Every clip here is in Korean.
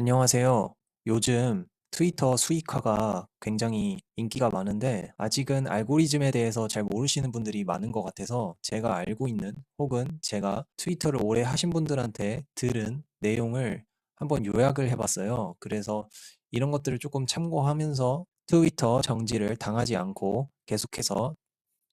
안녕하세요. 요즘 트위터 수익화가 굉장히 인기가 많은데 아직은 알고리즘에 대해서 잘 모르시는 분들이 많은 것 같아서 제가 알고 있는 혹은 제가 트위터를 오래 하신 분들한테 들은 내용을 한번 요약을 해봤어요. 그래서 이런 것들을 조금 참고하면서 트위터 정지를 당하지 않고 계속해서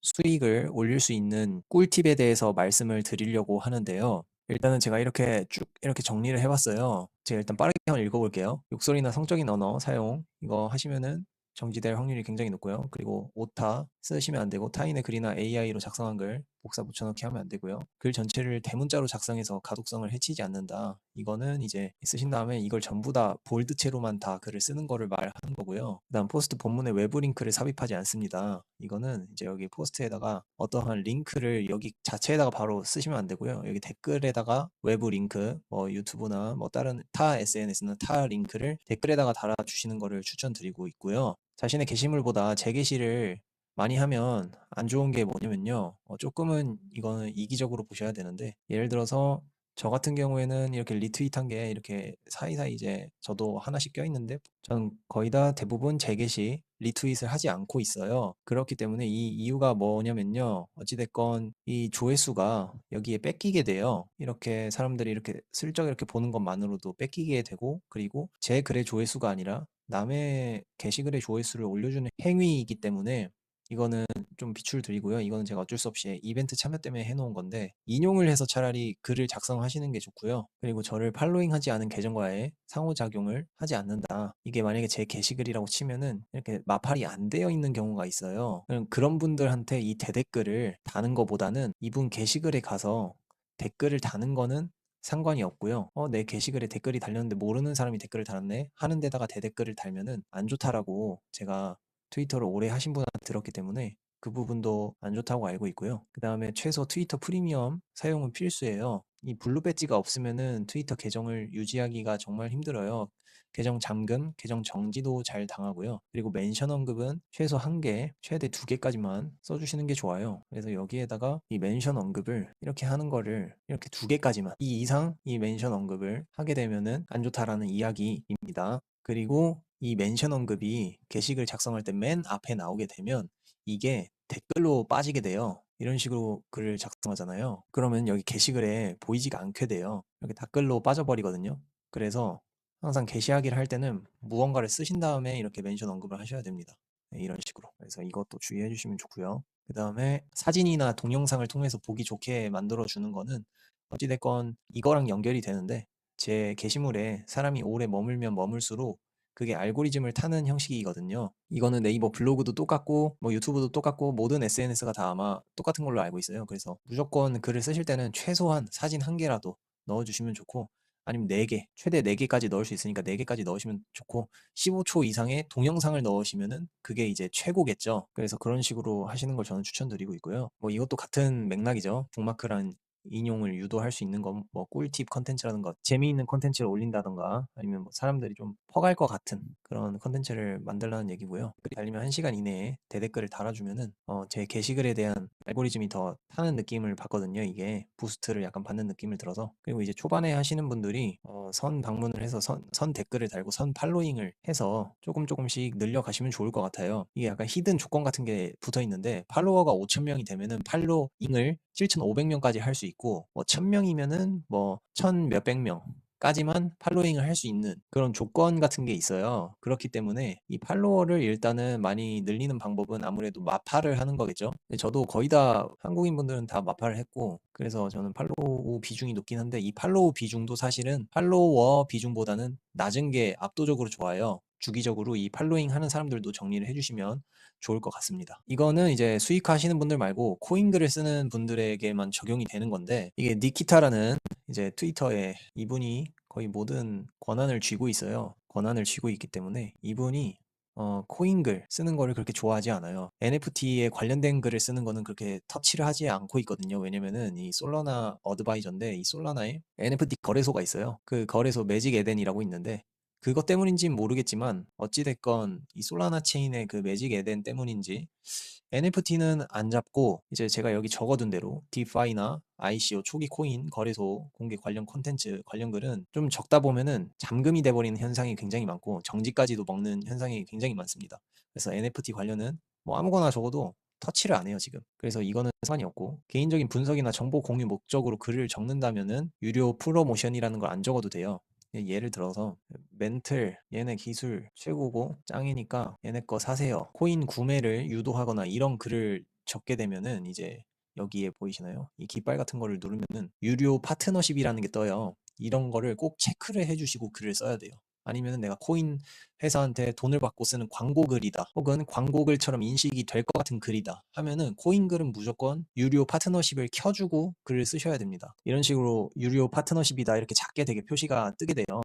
수익을 올릴 수 있는 꿀팁에 대해서 말씀을 드리려고 하는데요. 일단은 제가 이렇게 쭉 이렇게 정리를 해봤어요. 제가 일단 빠르게 한번 읽어볼게요. 욕설이나 성적인 언어 사용 이거 하시면은 정지될 확률이 굉장히 높고요. 그리고 오타 쓰시면 안 되고 타인의 글이나 AI로 작성한 글 복사 붙여넣기 하면 안 되고요. 글 전체를 대문자로 작성해서 가독성을 해치지 않는다. 이거는 이제 쓰신 다음에 이걸 전부 다 볼드체로만 다 글을 쓰는 거를 말하는 거고요. 그다음 포스트 본문에 외부 링크를 삽입하지 않습니다. 이거는 이제 여기 포스트에다가 어떠한 링크를 여기 자체에다가 바로 쓰시면 안 되고요. 여기 댓글에다가 외부 링크, 뭐 유튜브나 뭐 다른 타 SNS나 타 링크를 댓글에다가 달아주시는 거를 추천드리고 있고요. 자신의 게시물보다 재게시를 많이 하면 안 좋은 게 뭐냐면요. 조금은 이거는 이기적으로 보셔야 되는데, 예를 들어서 저 같은 경우에는 이렇게 리트윗한 게 이렇게 사이사이 이제 저도 하나씩 껴있는데, 저는 거의 다 대부분 재게시, 리트윗을 하지 않고 있어요. 그렇기 때문에 이 이유가 뭐냐면요. 어찌됐건 이 조회수가 여기에 뺏기게 돼요. 이렇게 사람들이 이렇게 슬쩍 이렇게 보는 것만으로도 뺏기게 되고, 그리고 제 글의 조회수가 아니라 남의 게시글의 조회수를 올려주는 행위이기 때문에 이거는 좀 비추를 드리고요. 이거는 제가 어쩔 수 없이 이벤트 참여 때문에 해놓은 건데 인용을 해서 차라리 글을 작성하시는 게 좋고요. 그리고 저를 팔로잉하지 않은 계정과의 상호작용을 하지 않는다. 이게 만약에 제 게시글이라고 치면은 이렇게 마팔이 안 되어 있는 경우가 있어요. 그런 분들한테 이 대댓글을 다는 것보다는 이분 게시글에 가서 댓글을 다는 거는 상관이 없고요. 내 게시글에 댓글이 달렸는데 모르는 사람이 댓글을 달았네 하는 데다가 대댓글을 달면은 안 좋다라고 제가 트위터를 오래 하신 분한테 들었기 때문에 그 부분도 안 좋다고 알고 있고요. 그 다음에 최소 트위터 프리미엄 사용은 필수예요. 이 블루 배지가 없으면은 트위터 계정을 유지하기가 정말 힘들어요. 계정 잠금, 계정 정지도 잘 당하고요. 그리고 멘션 언급은 최소 1개, 최대 2개까지만 써주시는 게 좋아요. 그래서 여기에다가 이 멘션 언급을 이렇게 하는 거를 이렇게 2개까지만, 이 이상 이 멘션 언급을 하게 되면은 안 좋다라는 이야기입니다. 그리고 이 멘션 언급이 게시글 작성할 때 맨 앞에 나오게 되면 이게 댓글로 빠지게 돼요. 이런 식으로 글을 작성하잖아요. 그러면 여기 게시글에 보이지가 않게 돼요. 이렇게 댓글로 빠져버리거든요. 그래서 항상 게시하기를 할 때는 무언가를 쓰신 다음에 이렇게 멘션 언급을 하셔야 됩니다. 네, 이런 식으로. 그래서 이것도 주의해 주시면 좋고요. 그 다음에 사진이나 동영상을 통해서 보기 좋게 만들어 주는 거는 어찌됐건 이거랑 연결이 되는데 제 게시물에 사람이 오래 머물면 머물수록 그게 알고리즘을 타는 형식이거든요. 이거는 네이버 블로그도 똑같고 뭐 유튜브도 똑같고 모든 SNS가 다 아마 똑같은 걸로 알고 있어요. 그래서 무조건 글을 쓰실 때는 최소한 사진 1개라도 넣어주시면 좋고, 아니면 4개, 최대 4개까지 넣을 수 있으니까 4개까지 넣으시면 좋고, 15초 이상의 동영상을 넣으시면은 그게 이제 최고겠죠. 그래서 그런 식으로 하시는 걸 저는 추천드리고 있고요. 뭐 이것도 같은 맥락이죠. 북마크란 인용을 유도할 수 있는 건 뭐 꿀팁 컨텐츠라는 것, 재미있는 컨텐츠를 올린다던가 아니면 뭐 사람들이 좀 퍼갈 것 같은 그런 컨텐츠를 만들라는 얘기고요. 글이 달리면 1시간 이내에 대댓글을 달아주면은 제 게시글에 대한 알고리즘이 더 타는 느낌을 받거든요. 이게 부스트를 약간 받는 느낌을 들어서. 그리고 이제 초반에 하시는 분들이 선 방문을 해서 선 댓글을 달고 선 팔로잉을 해서 조금씩 늘려가시면 좋을 것 같아요. 이게 약간 히든 조건 같은 게 붙어 있는데 팔로워가 5,000명이 되면은 팔로잉을 7,500명까지 할 수 있고, 뭐 1,000명이면은 뭐 1,000 몇백 명까지만 팔로잉을 할 수 있는 그런 조건 같은 게 있어요. 그렇기 때문에 이 팔로워를 일단은 많이 늘리는 방법은 아무래도 마팔을 하는 거겠죠. 근데 저도 거의 다 한국인 분들은 다 마팔을 했고, 그래서 저는 팔로우 비중이 높긴 한데 이 팔로우 비중도 사실은 팔로워 비중보다는 낮은 게 압도적으로 좋아요. 주기적으로 이 팔로잉 하는 사람들도 정리를 해주시면 좋을 것 같습니다. 이거는 이제 수익화하시는 분들 말고 코인글을 쓰는 분들에게만 적용이 되는 건데, 이게 니키타라는 이제 트위터에 이분이 거의 모든 권한을 쥐고 있어요. 권한을 쥐고 있기 때문에 이분이 코인글 쓰는 거를 그렇게 좋아하지 않아요. NFT에 관련된 글을 쓰는 거는 그렇게 터치를 하지 않고 있거든요. 왜냐면은 이 솔라나 어드바이저인데 이 솔라나에 NFT 거래소가 있어요. 그 거래소 매직 에덴이라고 있는데 그것 때문인지는 모르겠지만 어찌 됐건 이 솔라나 체인의 그 매직 에덴 때문인지 NFT는 안 잡고 이제 제가 여기 적어둔 대로 디파이나 ICO 초기 코인 거래소 공개 관련 콘텐츠 관련 글은 좀 적다 보면은 잠금이 돼버리는 현상이 굉장히 많고 정지까지도 먹는 현상이 굉장히 많습니다. 그래서 NFT 관련은 뭐 아무거나 적어도 터치를 안 해요 지금. 그래서 이거는 상관이 없고 개인적인 분석이나 정보 공유 목적으로 글을 적는다면은 유료 프로모션이라는 걸 안 적어도 돼요. 예를 들어서 멘틀 얘네 기술 최고고 짱이니까 얘네 거 사세요. 코인 구매를 유도하거나 이런 글을 적게 되면은 이제 여기에 보이시나요? 이 깃발 같은 거를 누르면은 유료 파트너십이라는 게 떠요. 이런 거를 꼭 체크를 해주시고 글을 써야 돼요. 아니면은 내가 코인 회사한테 돈을 받고 쓰는 광고 글이다. 혹은 광고 글처럼 인식이 될 것 같은 글이다. 하면은 코인 글은 무조건 유료 파트너십을 켜주고 글을 쓰셔야 됩니다. 이런 식으로 유료 파트너십이다 이렇게 작게 되게 표시가 뜨게 돼요.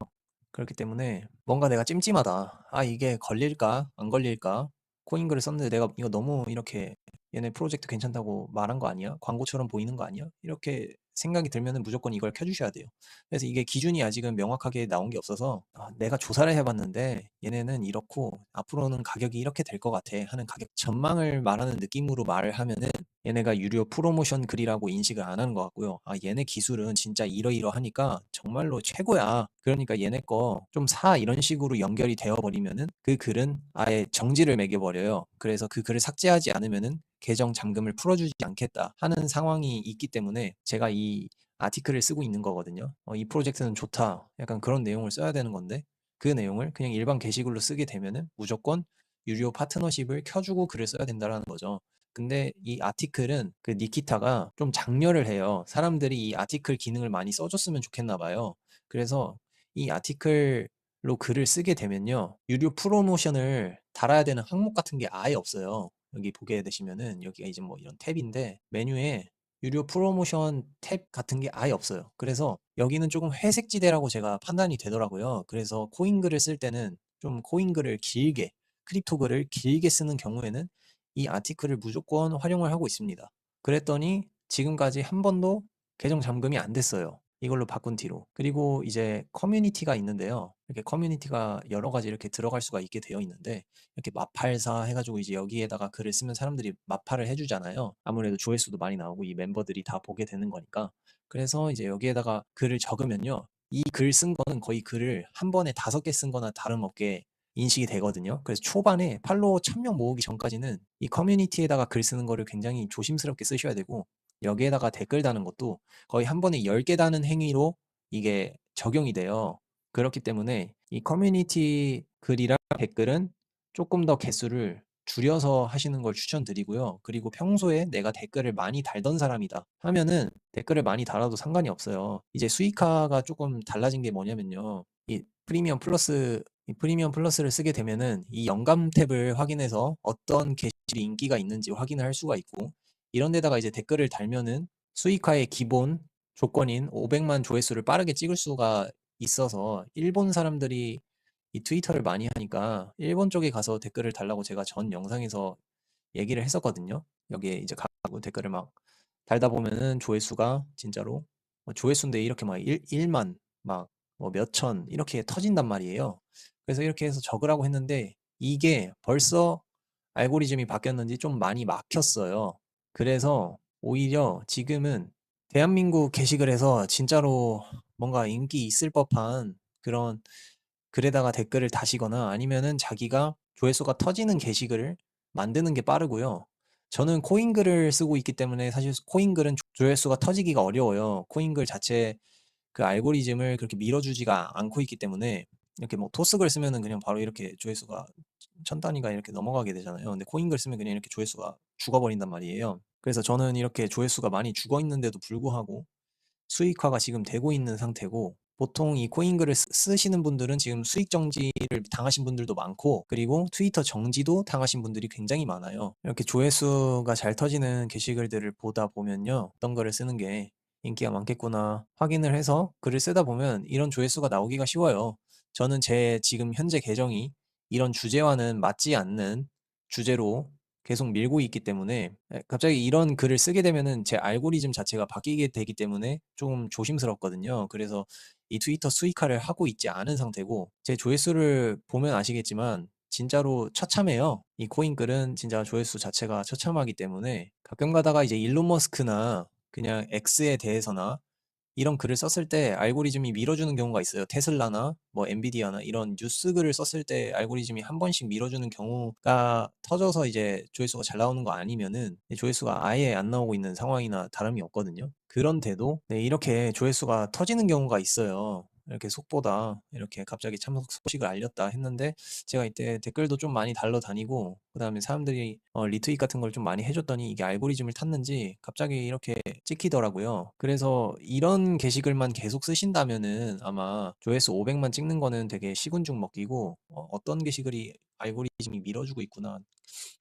그렇기 때문에 뭔가 내가 찜찜하다. 아, 이게 걸릴까? 안 걸릴까? 코인 글을 썼는데 내가 이거 너무 이렇게 얘네 프로젝트 괜찮다고 말한 거 아니야? 광고처럼 보이는 거 아니야? 이렇게 생각이 들면은 무조건 이걸 켜주셔야 돼요. 그래서 이게 기준이 아직은 명확하게 나온 게 없어서 내가 조사를 해봤는데 얘네는 이렇고 앞으로는 가격이 이렇게 될 것 같아 하는 가격 전망을 말하는 느낌으로 말을 하면은 얘네가 유료 프로모션 글이라고 인식을 안 하는 것 같고요. 아, 얘네 기술은 진짜 이러이러하니까 정말로 최고야. 그러니까 얘네 거 좀 사 이런 식으로 연결이 되어 버리면은 그 글은 아예 정지를 매겨버려요. 그래서 그 글을 삭제하지 않으면은 계정 잠금을 풀어주지 않겠다 하는 상황이 있기 때문에 제가 이 아티클을 쓰고 있는 거거든요. 이 프로젝트는 좋다. 약간 그런 내용을 써야 되는 건데 그 내용을 그냥 일반 게시글로 쓰게 되면은 무조건 유료 파트너십을 켜주고 글을 써야 된다라는 거죠. 근데 이 아티클은 그 니키타가 좀 장려를 해요. 사람들이 이 아티클 기능을 많이 써줬으면 좋겠나 봐요. 그래서 이 아티클로 글을 쓰게 되면요. 유료 프로모션을 달아야 되는 항목 같은 게 아예 없어요. 여기 보게 되시면은 여기가 이제 뭐 이런 탭인데 메뉴에 유료 프로모션 탭 같은 게 아예 없어요. 그래서 여기는 조금 회색지대라고 제가 판단이 되더라고요. 그래서 코인 글을 쓸 때는 좀 코인 글을 길게, 크립토 글을 길게 쓰는 경우에는 이 아티클을 무조건 활용을 하고 있습니다. 그랬더니 지금까지 한 번도 계정 잠금이 안 됐어요. 이걸로 바꾼 뒤로. 그리고 이제 커뮤니티가 있는데요. 이렇게 커뮤니티가 여러 가지 이렇게 들어갈 수가 있게 되어 있는데 이렇게 마팔사 해가지고 이제 여기에다가 글을 쓰면 사람들이 마팔을 해주잖아요. 아무래도 조회수도 많이 나오고 이 멤버들이 다 보게 되는 거니까. 그래서 이제 여기에다가 글을 적으면요. 이 글 쓴 거는 거의 글을 한 번에 5개 쓴 거나 다름없게 인식이 되거든요. 그래서 초반에 팔로워 1000명 모으기 전까지는 이 커뮤니티에다가 글 쓰는 거를 굉장히 조심스럽게 쓰셔야 되고 여기에다가 댓글 다는 것도 거의 한 번에 10개 다는 행위로 이게 적용이 돼요. 그렇기 때문에 이 커뮤니티 글이랑 댓글은 조금 더 개수를 줄여서 하시는 걸 추천드리고요. 그리고 평소에 내가 댓글을 많이 달던 사람이다 하면은 댓글을 많이 달아도 상관이 없어요. 이제 수익화가 조금 달라진 게 뭐냐면요. 이 프리미엄 플러스를 쓰게 되면은 이 연감 탭을 확인해서 어떤 게시글이 인기가 있는지 확인을 할 수가 있고 이런 데다가 이제 댓글을 달면은 수익화의 기본 조건인 500만 조회수를 빠르게 찍을 수가 있어서 일본 사람들이 이 트위터를 많이 하니까 일본 쪽에 가서 댓글을 달라고 제가 전 영상에서 얘기를 했었거든요. 여기에 이제 가고 댓글을 막 달다 보면은 조회수가 진짜로 조회수인데 이렇게 막 1만 막 뭐 몇천 이렇게 터진단 말이에요. 그래서 이렇게 해서 적으라고 했는데 이게 벌써 알고리즘이 바뀌었는지 좀 많이 막혔어요. 그래서 오히려 지금은 대한민국 게시글에서 진짜로 뭔가 인기 있을 법한 그런 글에다가 댓글을 다시거나 아니면은 자기가 조회수가 터지는 게시글을 만드는 게 빠르고요. 저는 코인글을 쓰고 있기 때문에 사실 코인글은 조회수가 터지기가 어려워요. 코인글 자체 그 알고리즘을 그렇게 밀어주지가 않고 있기 때문에 이렇게 뭐 토스글 쓰면은 그냥 바로 이렇게 조회수가 천 단위가 이렇게 넘어가게 되잖아요. 근데 코인글 쓰면 그냥 이렇게 조회수가 죽어버린단 말이에요. 그래서 저는 이렇게 조회수가 많이 죽어 있는데도 불구하고 수익화가 지금 되고 있는 상태고 보통 이 코인글을 쓰시는 분들은 지금 수익 정지를 당하신 분들도 많고 그리고 트위터 정지도 당하신 분들이 굉장히 많아요. 이렇게 조회수가 잘 터지는 게시글들을 보다 보면요. 어떤 글을 쓰는 게 인기가 많겠구나 확인을 해서 글을 쓰다 보면 이런 조회수가 나오기가 쉬워요. 저는 제 지금 현재 계정이 이런 주제와는 맞지 않는 주제로 계속 밀고 있기 때문에 갑자기 이런 글을 쓰게 되면은 제 알고리즘 자체가 바뀌게 되기 때문에 좀 조심스럽거든요. 그래서 이 트위터 수익화를 하고 있지 않은 상태고 제 조회수를 보면 아시겠지만 진짜로 처참해요. 이 코인 글은 진짜 조회수 자체가 처참하기 때문에 가끔 가다가 이제 일론 머스크나 그냥 X에 대해서나 이런 글을 썼을 때 알고리즘이 밀어주는 경우가 있어요. 테슬라나 뭐 엔비디아나 이런 뉴스 글을 썼을 때 알고리즘이 한 번씩 밀어주는 경우가 터져서 이제 조회수가 잘 나오는 거 아니면은 조회수가 아예 안 나오고 있는 상황이나 다름이 없거든요. 그런데도 네, 이렇게 조회수가 터지는 경우가 있어요. 이렇게 속보다 이렇게 갑자기 참석 소식을 알렸다 했는데 제가 이때 댓글도 좀 많이 달러 다니고 그다음에 사람들이 리트윗 같은 걸 좀 많이 해줬더니 이게 알고리즘을 탔는지 갑자기 이렇게 찍히더라고요. 그래서 이런 게시글만 계속 쓰신다면은 아마 조회수 500만 찍는 거는 되게 식은죽 먹기고 어떤 게시글이 알고리즘이 밀어주고 있구나.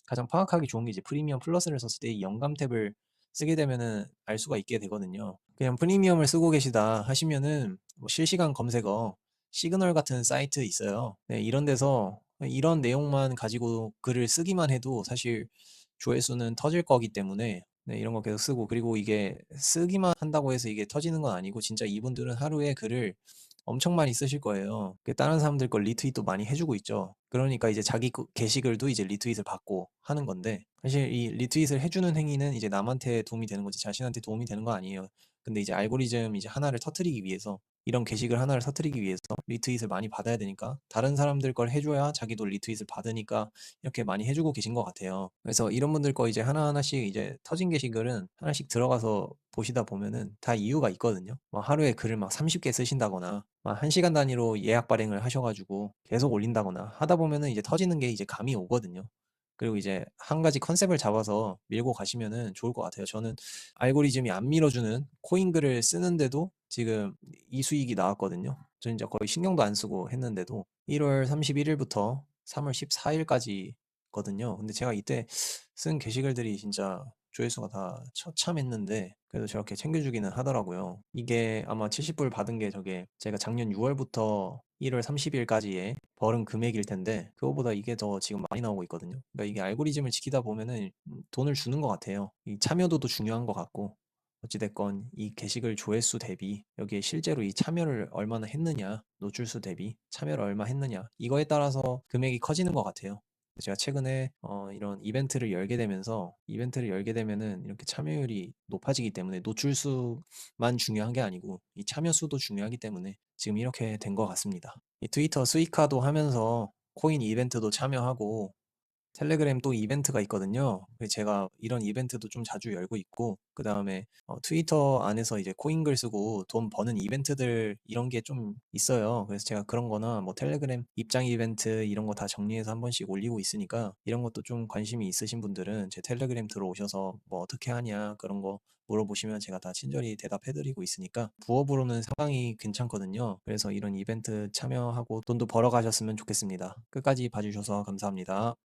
가장 파악하기 좋은 게 이제 프리미엄 플러스를 썼을 때 이 연감 탭을 쓰게 되면은 알 수가 있게 되거든요. 그냥 프리미엄을 쓰고 계시다 하시면은 뭐 실시간 검색어, 시그널 같은 사이트 있어요. 네, 이런 데서 이런 내용만 가지고 글을 쓰기만 해도 사실 조회수는 터질 거기 때문에 네, 이런 거 계속 쓰고 그리고 이게 쓰기만 한다고 해서 이게 터지는 건 아니고 진짜 이분들은 하루에 글을 엄청 많이 쓰실 거예요. 다른 사람들 걸 리트윗도 많이 해주고 있죠. 그러니까 이제 자기 게시글도 이제 리트윗을 받고 하는 건데 사실 이 리트윗을 해주는 행위는 이제 남한테 도움이 되는 거지 자신한테 도움이 되는 거 아니에요. 근데 이제 알고리즘 이제 하나를 터트리기 위해서 이런 게시글 하나를 터트리기 위해서 리트윗을 많이 받아야 되니까 다른 사람들 걸 해줘야 자기도 리트윗을 받으니까 이렇게 많이 해주고 계신 것 같아요. 그래서 이런 분들 거 이제 하나하나씩 이제 터진 게시글은 하나씩 들어가서 보시다 보면은 다 이유가 있거든요. 뭐 하루에 글을 막 30개 쓰신다거나 막 1시간 단위로 예약 발행을 하셔가지고 계속 올린다거나 하다 보면은 이제 터지는 게 이제 감이 오거든요. 그리고 이제 한 가지 컨셉을 잡아서 밀고 가시면은 좋을 것 같아요. 저는 알고리즘이 안 밀어주는 코인 글을 쓰는데도 지금 이 수익이 나왔거든요. 저 이제 거의 신경도 안 쓰고 했는데도 1월 31일부터 3월 14일까지거든요. 근데 제가 이때 쓴 게시글들이 진짜 조회수가 다 처참했는데 그래도 저렇게 챙겨주기는 하더라고요. 이게 아마 70불 받은 게 저게 제가 작년 6월부터 1월 30일까지의 벌은 금액일 텐데 그거보다 이게 더 지금 많이 나오고 있거든요. 그러니까 이게 알고리즘을 지키다 보면은 돈을 주는 것 같아요. 이 참여도도 중요한 것 같고 어찌됐건 이 게시글 조회수 대비 여기에 실제로 이 참여를 얼마나 했느냐 노출수 대비 참여를 얼마 했느냐 이거에 따라서 금액이 커지는 것 같아요. 제가 최근에 이런 이벤트를 열게 되면서 이벤트를 열게 되면은 이렇게 참여율이 높아지기 때문에 노출수만 중요한 게 아니고 이 참여 수도 중요하기 때문에 지금 이렇게 된 것 같습니다. 이 트위터 수익화도 하면서 코인 이벤트도 참여하고 텔레그램 또 이벤트가 있거든요. 제가 이런 이벤트도 좀 자주 열고 있고, 그 다음에 트위터 안에서 이제 코인글 쓰고 돈 버는 이벤트들 이런 게 좀 있어요. 그래서 제가 그런 거나 뭐 텔레그램 입장 이벤트 이런 거 다 정리해서 한 번씩 올리고 있으니까 이런 것도 좀 관심이 있으신 분들은 제 텔레그램 들어오셔서 뭐 어떻게 하냐 그런 거 물어보시면 제가 다 친절히 대답해드리고 있으니까 부업으로는 상당히 괜찮거든요. 그래서 이런 이벤트 참여하고 돈도 벌어 가셨으면 좋겠습니다. 끝까지 봐주셔서 감사합니다.